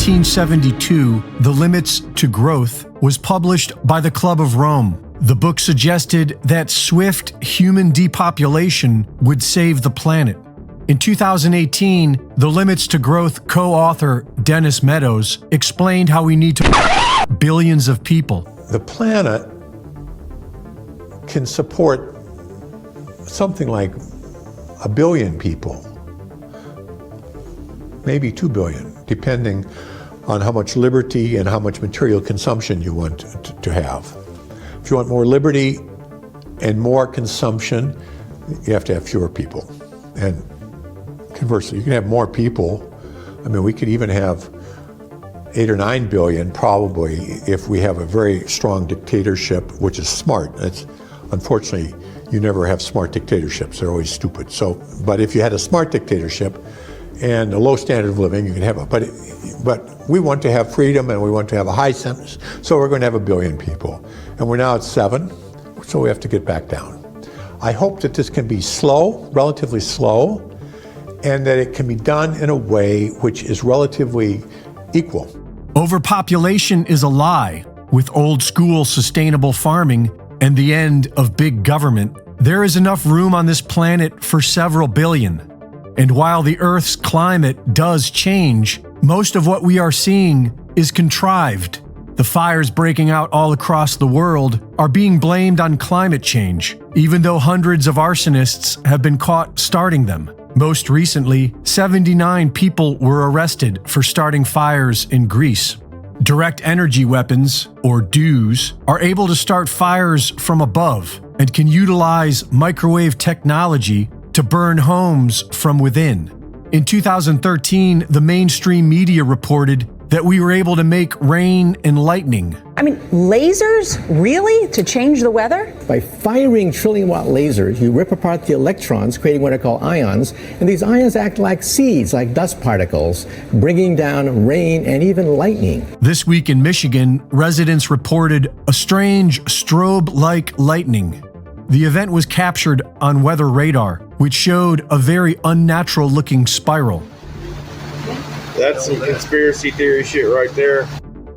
1872, The Limits to Growth was published by the Club of Rome. The book suggested that swift human depopulation would save the planet. In 2018, The Limits to Growth co-author Dennis Meadows explained how we need to billions of people. The planet can support something like 1 billion people, maybe 2 billion, depending on how much liberty and how much material consumption you want to have. If you want more liberty and more consumption, you have to have fewer people. And conversely, you can have more people. I mean, we could even have 8 or 9 billion probably if we have a very strong dictatorship, which is smart. Unfortunately, you never have smart dictatorships. They're always stupid. But if you had a smart dictatorship and a low standard of living, you can have it. But we want to have freedom and we want to have a high sentence, so we're going to have 1 billion people. And we're now at 7, so we have to get back down. I hope that this can be slow, relatively slow, and that it can be done in a way which is relatively equal. Overpopulation is a lie. With old-school sustainable farming and the end of big government, there is enough room on this planet for several billion. And while the Earth's climate does change, most of what we are seeing is contrived. The fires breaking out all across the world are being blamed on climate change, even though hundreds of arsonists have been caught starting them. Most recently, 79 people were arrested for starting fires in Greece. Direct energy weapons, or DEWs, are able to start fires from above and can utilize microwave technology to burn homes from within. In 2013, the mainstream media reported that we were able to make rain and lightning. I mean, lasers? Really? To change the weather? By firing trillion-watt lasers, you rip apart the electrons, creating what are called ions, and these ions act like seeds, like dust particles, bringing down rain and even lightning. This week in Michigan, residents reported a strange strobe-like lightning. The event was captured on weather radar, which showed a very unnatural-looking spiral. That's some conspiracy theory shit right there.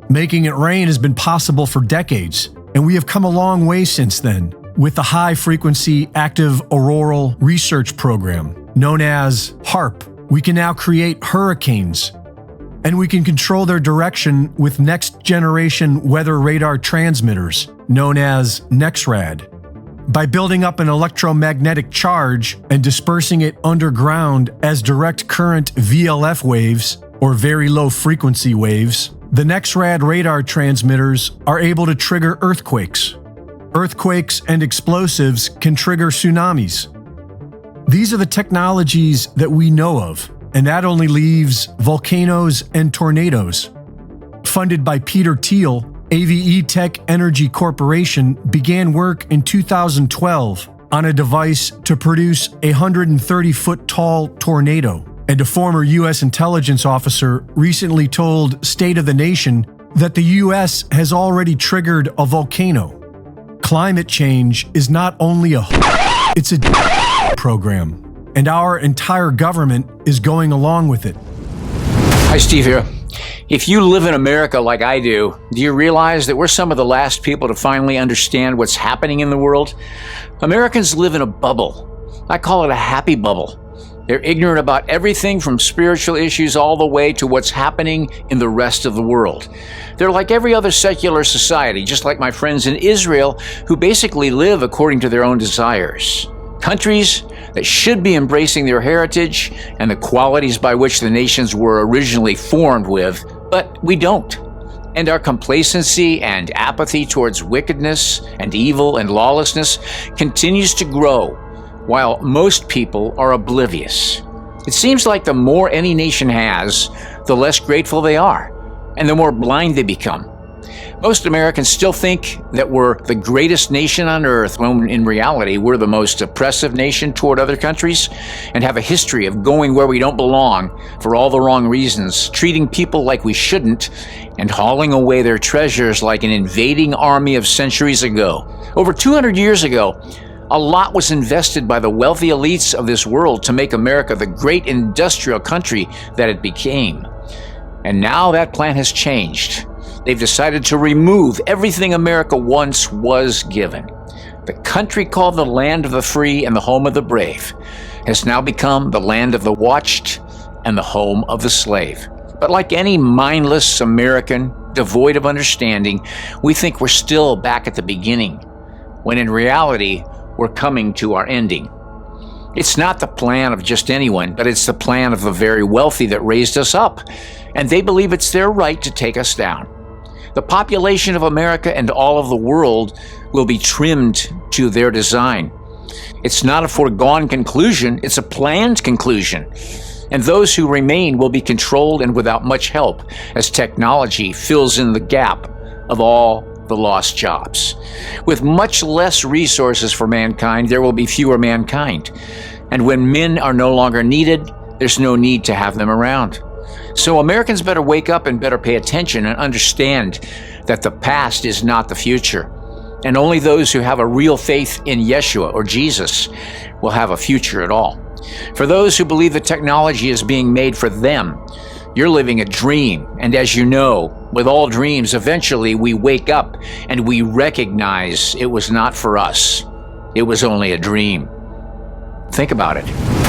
Making it rain has been possible for decades, and we have come a long way since then. With the High Frequency Active Auroral Research Program, known as HAARP, we can now create hurricanes, and we can control their direction with next-generation weather radar transmitters, known as NEXRAD. By building up an electromagnetic charge and dispersing it underground as direct current VLF waves, or very low frequency waves, the NEXRAD radar transmitters are able to trigger earthquakes. Earthquakes and explosives can trigger tsunamis. These are the technologies that we know of, and that only leaves volcanoes and tornadoes. Funded by Peter Thiel, AVE Tech Energy Corporation began work in 2012 on a device to produce a 130-foot-tall tornado. And a former U.S. intelligence officer recently told State of the Nation that the U.S. has already triggered a volcano. Climate change is not only it's a program, and our entire government is going along with it. Hi, Steve here. If you live in America like I do you realize that we're some of the last people to finally understand what's happening in the world? Americans live in a bubble. I call it a happy bubble. They're ignorant about everything from spiritual issues all the way to what's happening in the rest of the world. They're like every other secular society, just like my friends in Israel, who basically live according to their own desires. Countries that should be embracing their heritage and the qualities by which the nations were originally formed with, but we don't. And our complacency and apathy towards wickedness and evil and lawlessness continues to grow, while most people are oblivious. It seems like the more any nation has, the less grateful they are, and the more blind they become. Most Americans still think that we're the greatest nation on earth, when in reality we're the most oppressive nation toward other countries and have a history of going where we don't belong for all the wrong reasons, treating people like we shouldn't, and hauling away their treasures like an invading army of centuries ago. Over 200 years ago, a lot was invested by the wealthy elites of this world to make America the great industrial country that it became. And now that plan has changed. They've decided to remove everything America once was given. The country called the land of the free and the home of the brave has now become the land of the watched and the home of the slave. But like any mindless American, devoid of understanding, we think we're still back at the beginning, when in reality, we're coming to our ending. It's not the plan of just anyone, but it's the plan of the very wealthy that raised us up, and they believe it's their right to take us down. The population of America and all of the world will be trimmed to their design. It's not a foregone conclusion, it's a planned conclusion. And those who remain will be controlled and without much help as technology fills in the gap of all the lost jobs. With much less resources for mankind, there will be fewer mankind. And when men are no longer needed, there's no need to have them around. So Americans better wake up and better pay attention and understand that the past is not the future. And only those who have a real faith in Yeshua or Jesus will have a future at all. For those who believe that technology is being made for them, you're living a dream. And as you know, with all dreams, eventually we wake up and we recognize it was not for us. It was only a dream. Think about it.